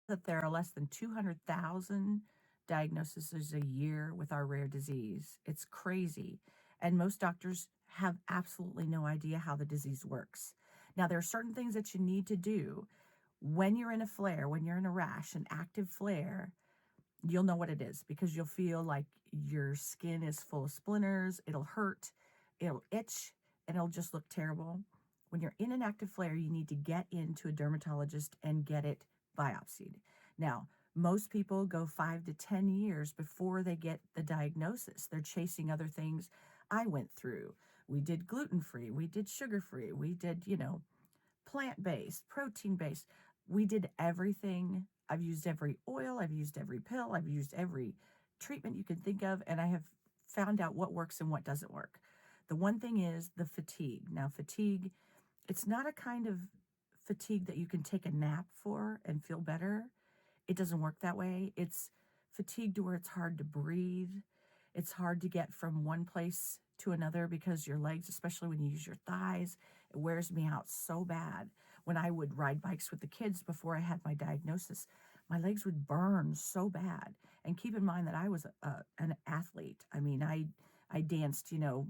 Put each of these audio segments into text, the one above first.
that there are less than 200,000 diagnoses a year with our rare disease. It's crazy. And most doctors have absolutely no idea how the disease works. Now, there are certain things that you need to do when you're in a flare, when you're in a rash, an active flare. You'll know what it is because you'll feel like your skin is full of splinters. It'll hurt, it'll itch, and it'll just look terrible. When you're in an active flare, you need to get into a dermatologist and get it biopsied. Now, most people go 5 to 10 years before they get the diagnosis. They're chasing other things I went through. We did gluten free, we did sugar free, we did, plant based, protein based. We did everything. I've used every oil, I've used every pill, I've used every treatment you can think of, and I have found out what works and what doesn't work. The one thing is the fatigue. Now, fatigue, it's not a kind of fatigue that you can take a nap for and feel better. It doesn't work that way. It's fatigue to where it's hard to breathe. It's hard to get from one place to another because your legs, especially when you use your thighs, it wears me out so bad. When I would ride bikes with the kids before I had my diagnosis, my legs would burn so bad. And keep in mind that I was an athlete. I mean, I danced, 4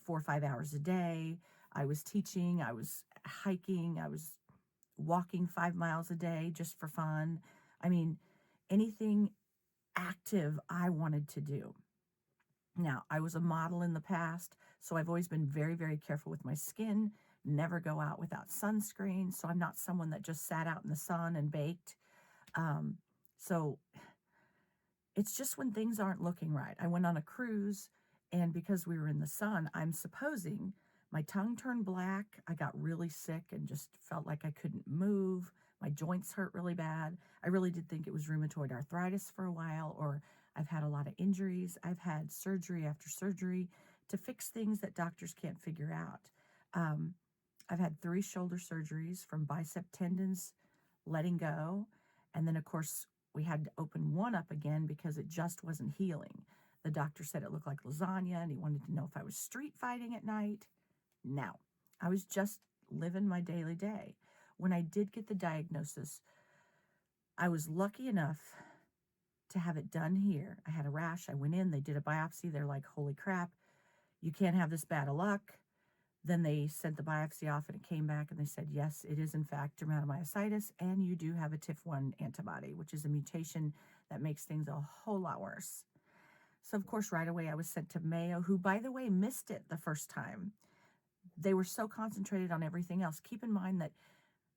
or 5 hours a day. I was teaching, I was hiking, I was walking 5 miles a day just for fun. I mean, anything active I wanted to do. Now, I was a model in the past, so I've always been very, very careful with my skin, never go out without sunscreen. So I'm not someone that just sat out in the sun and baked. So it's just when things aren't looking right. I went on a cruise, and because we were in the sun, I'm supposing my tongue turned black. I got really sick and just felt like I couldn't move. My joints hurt really bad. I really did think it was rheumatoid arthritis for a while, or I've had a lot of injuries. I've had surgery after surgery to fix things that doctors can't figure out. Um, I've had 3 shoulder surgeries from bicep tendons letting go. And then, of course, we had to open one up again because it just wasn't healing. The doctor said it looked like lasagna and he wanted to know if I was street fighting at night. No, I was just living my daily day. When I did get the diagnosis, I was lucky enough to have it done here. I had a rash. I went in, they did a biopsy. They're like, holy crap, you can't have this bad of luck. Then they sent the biopsy off and it came back and they said, yes, it is in fact dermatomyositis and you do have a TIF1 antibody, which is a mutation that makes things a whole lot worse. So, of course, right away I was sent to Mayo, who, by the way, missed it the first time. They were so concentrated on everything else. Keep in mind that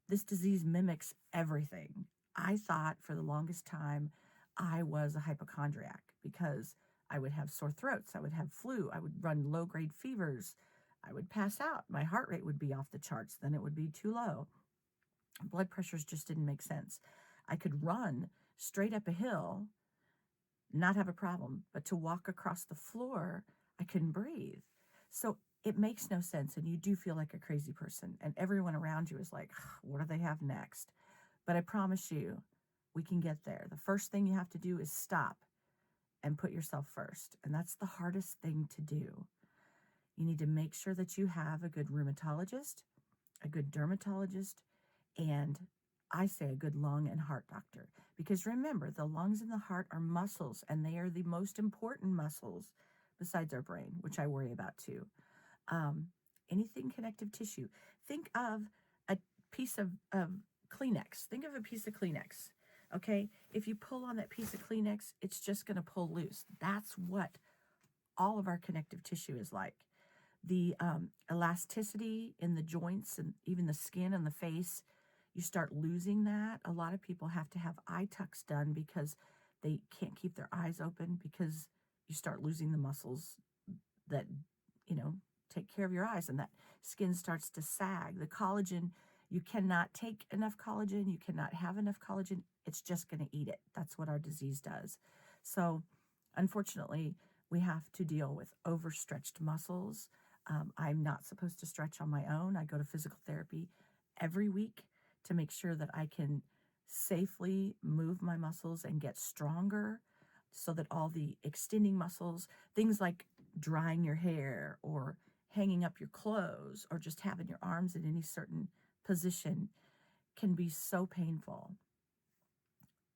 this disease mimics everything. I thought for the longest time I was a hypochondriac because I would have sore throats, I would have flu, I would run low grade fevers, I would pass out, my heart rate would be off the charts, then it would be too low. Blood pressures just didn't make sense. I could run straight up a hill, not have a problem, but to walk across the floor, I couldn't breathe. So it makes no sense, and you do feel like a crazy person, and everyone around you is like, what do they have next? But I promise you, we can get there. The first thing you have to do is stop and put yourself first, and that's the hardest thing to do. You need to make sure that you have a good rheumatologist, a good dermatologist, and I say a good lung and heart doctor. Because remember, the lungs and the heart are muscles, and they are the most important muscles besides our brain, which I worry about too. Um, Anything connective tissue. Think of a piece of Kleenex. Think of a piece of Kleenex. Okay? If you pull on that piece of Kleenex, it's just going to pull loose. That's what all of our connective tissue is like. The elasticity in the joints and even the skin and the face, you start losing that. A lot of people have to have eye tucks done because they can't keep their eyes open because you start losing the muscles that, you know, take care of your eyes, and that skin starts to sag. The collagen, you cannot take enough collagen, you cannot have enough collagen. It's just going to eat it. That's what our disease does. So, unfortunately, we have to deal with overstretched muscles. I'm not supposed to stretch on my own. I go to physical therapy every week to make sure that I can safely move my muscles and get stronger so that all the extending muscles, things like drying your hair or hanging up your clothes or just having your arms in any certain position, can be so painful.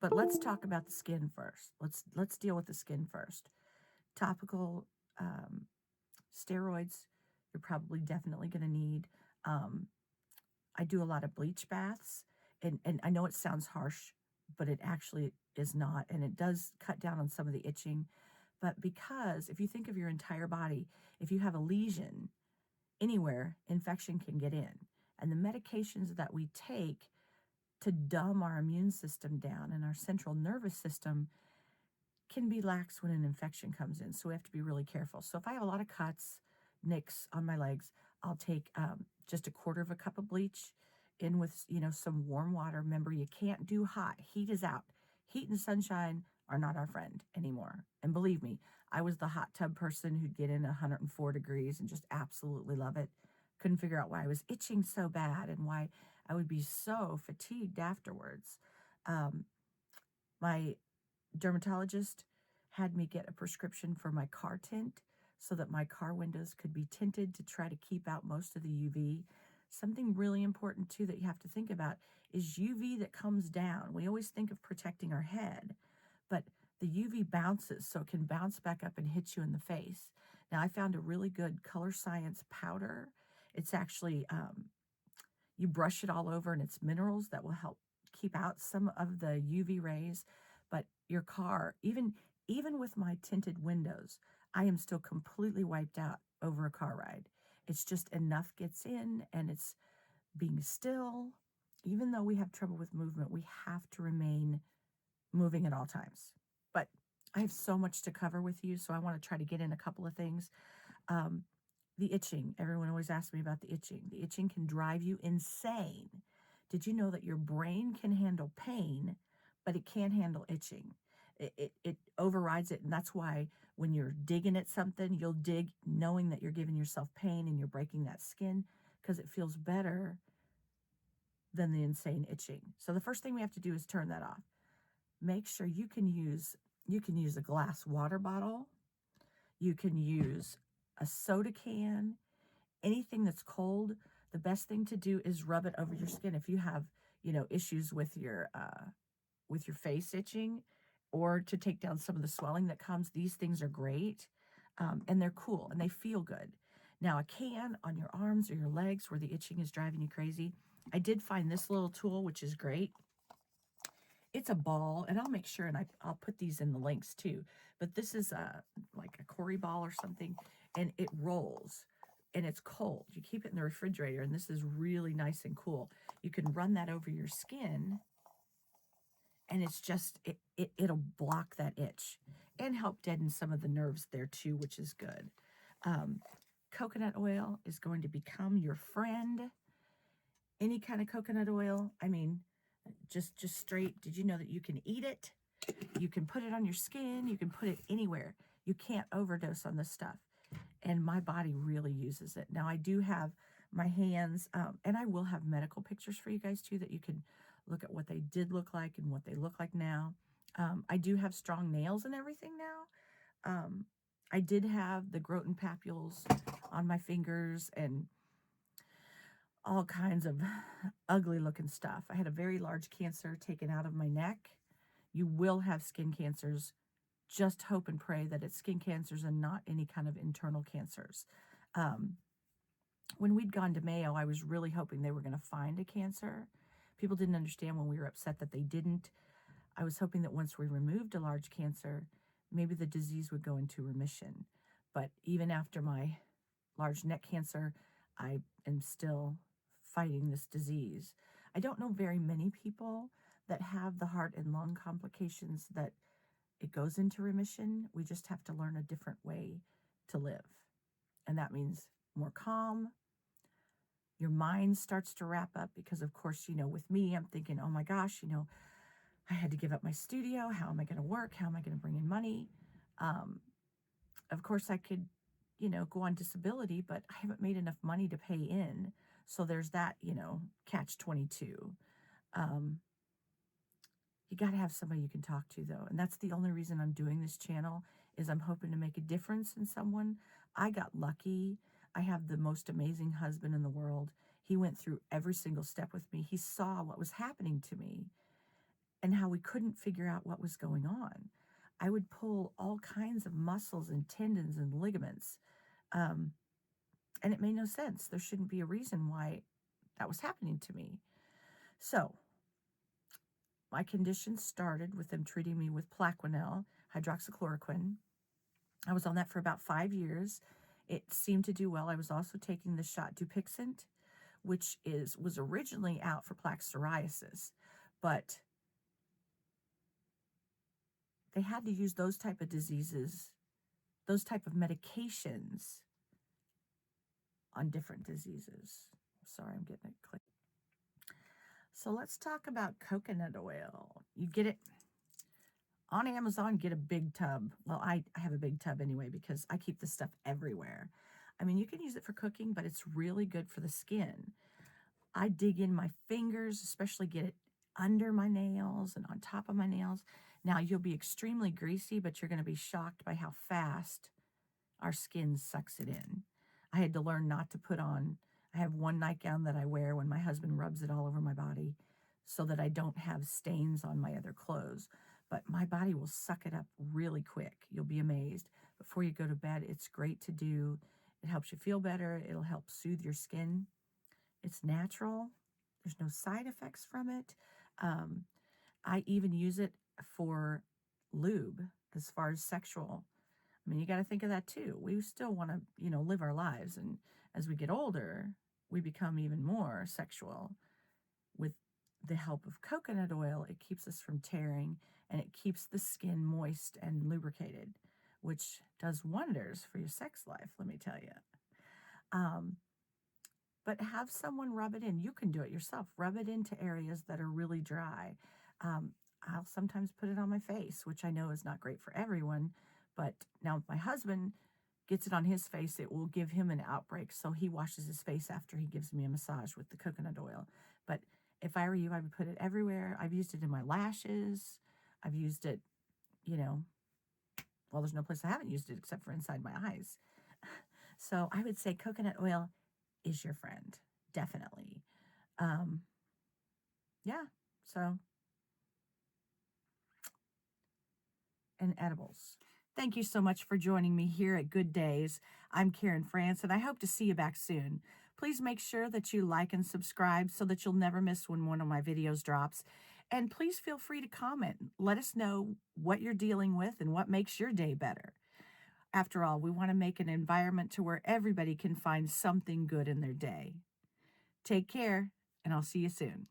But let's talk about the skin first. Let's deal with the skin first. Topical steroids, you're probably definitely going to need. Um, I do a lot of bleach baths, and I know it sounds harsh, but it actually is not, and it does cut down on some of the itching. But because if you think of your entire body, if you have a lesion anywhere, infection can get in. And the medications that we take to dumb our immune system down and our central nervous system can be lax when an infection comes in. So we have to be really careful. So if I have a lot of cuts, nicks on my legs, I'll take just a quarter of a cup of bleach in with, some warm water. Remember, you can't do hot. Heat is out. Heat and sunshine are not our friend anymore. And believe me, I was the hot tub person who'd get in 104 degrees and just absolutely love it. Couldn't figure out why I was itching so bad and why I would be so fatigued afterwards. My dermatologist had me get a prescription for my car tint so that my car windows could be tinted to try to keep out most of the UV. Something really important too that you have to think about is UV that comes down. We always think of protecting our head, but the UV bounces, so it can bounce back up and hit you in the face. Now, I found a really good Color Science powder. It's actually, you brush it all over and it's minerals that will help keep out some of the UV rays. But your car, even with my tinted windows, I am still completely wiped out over a car ride. It's just enough gets in and it's being still. Even though we have trouble with movement, we have to remain moving at all times. But I have so much to cover with you, so I want to try to get in a couple of things. Um, the itching. Everyone always asks me about the itching. The itching can drive you insane. Did you know that your brain can handle pain, but it can't handle itching? It overrides it, and that's why when you're digging at something, you'll dig knowing that you're giving yourself pain and you're breaking that skin because it feels better than the insane itching. So the first thing we have to do is turn that off. Make sure you can use a glass water bottle. You can use a soda can, anything that's cold. The best thing to do is rub it over your skin. If you have, issues with your face itching, or to take down some of the swelling that comes, these things are great, and they're cool and they feel good. Now, a can on your arms or your legs where the itching is driving you crazy. I did find this little tool, which is great. It's a ball, and I'll make sure, and I'll put these in the links too. But this is like a Cory ball or something, and it rolls, and it's cold. You keep it in the refrigerator, and this is really nice and cool. You can run that over your skin, and it's just, it'll block that itch and help deaden some of the nerves there too, which is good. Coconut oil is going to become your friend. Any kind of coconut oil, I mean, just straight. Did you know that you can eat it? You can put it on your skin. You can put it anywhere. You can't overdose on this stuff. And my body really uses it. Now, I do have my hands, and I will have medical pictures for you guys too that you can look at what they did look like and what they look like now. I do have strong nails and everything now. I did have the Groton papules on my fingers and all kinds of ugly looking stuff. I had a very large cancer taken out of my neck. You will have skin cancers. Just hope and pray that it's skin cancers and not any kind of internal cancers. When we'd gone to Mayo, I was really hoping they were going to find a cancer. People didn't understand when we were upset that they didn't. I was hoping that once we removed a large cancer, maybe the disease would go into remission. But even after my large neck cancer, I am still fighting this disease. I don't know very many people that have the heart and lung complications that it goes into remission. We just have to learn a different way to live. And that means more calm. Your mind starts to wrap up because, of course, with me, I'm thinking, oh my gosh, I had to give up my studio. How am I going to work? How am I going to bring in money? Of course, I could, go on disability, but I haven't made enough money to pay in. So there's that, catch 22. You got to have somebody you can talk to, though. And that's the only reason I'm doing this channel is I'm hoping to make a difference in someone. I got lucky. I have the most amazing husband in the world. He went through every single step with me. He saw what was happening to me. and how we couldn't figure out what was going on. I would pull all kinds of muscles and tendons and ligaments, um, and it made no sense. There shouldn't be a reason why that was happening to me. So my condition started with them treating me with Plaquenil, hydroxychloroquine. I was on that for about 5 years. It seemed to do well. I was also taking the shot Dupixent, which was originally out for plaque psoriasis, but they had to use those type of diseases, those type of medications on different diseases. Sorry, I'm getting it clicked. So let's talk about coconut oil. You get it on Amazon, get a big tub. Well, I have a big tub anyway because I keep this stuff everywhere. I mean, you can use it for cooking, but it's really good for the skin. I dig in my fingers, especially get it under my nails and on top of my nails. Now, you'll be extremely greasy, but you're going to be shocked by how fast our skin sucks it in. I had to learn not to put on, I have one nightgown that I wear when my husband rubs it all over my body so that I don't have stains on my other clothes. But my body will suck it up really quick. You'll be amazed. Before you go to bed, it's great to do. It helps you feel better. It'll help soothe your skin. It's natural. There's no side effects from it. I even use it for lube as far as sexual. I mean, you got to think of that too. We still want to, live our lives. And as we get older, we become even more sexual. With the help of coconut oil, it keeps us from tearing and it keeps the skin moist and lubricated, which does wonders for your sex life, let me tell you. But have someone rub it in. You can do it yourself. Rub it into areas that are really dry. I'll sometimes put it on my face, which I know is not great for everyone. But now if my husband gets it on his face, it will give him an outbreak. So he washes his face after he gives me a massage with the coconut oil. But if I were you, I would put it everywhere. I've used it in my lashes. I've used it, well, there's no place I haven't used it except for inside my eyes. So I would say coconut oil is your friend, definitely. Yeah, so, and edibles. Thank you so much for joining me here at Good Days. I'm Karen France, and I hope to see you back soon. Please make sure that you like and subscribe so that you'll never miss when one of my videos drops. And please feel free to comment. Let us know what you're dealing with and what makes your day better. After all, we want to make an environment to where everybody can find something good in their day. Take care, and I'll see you soon.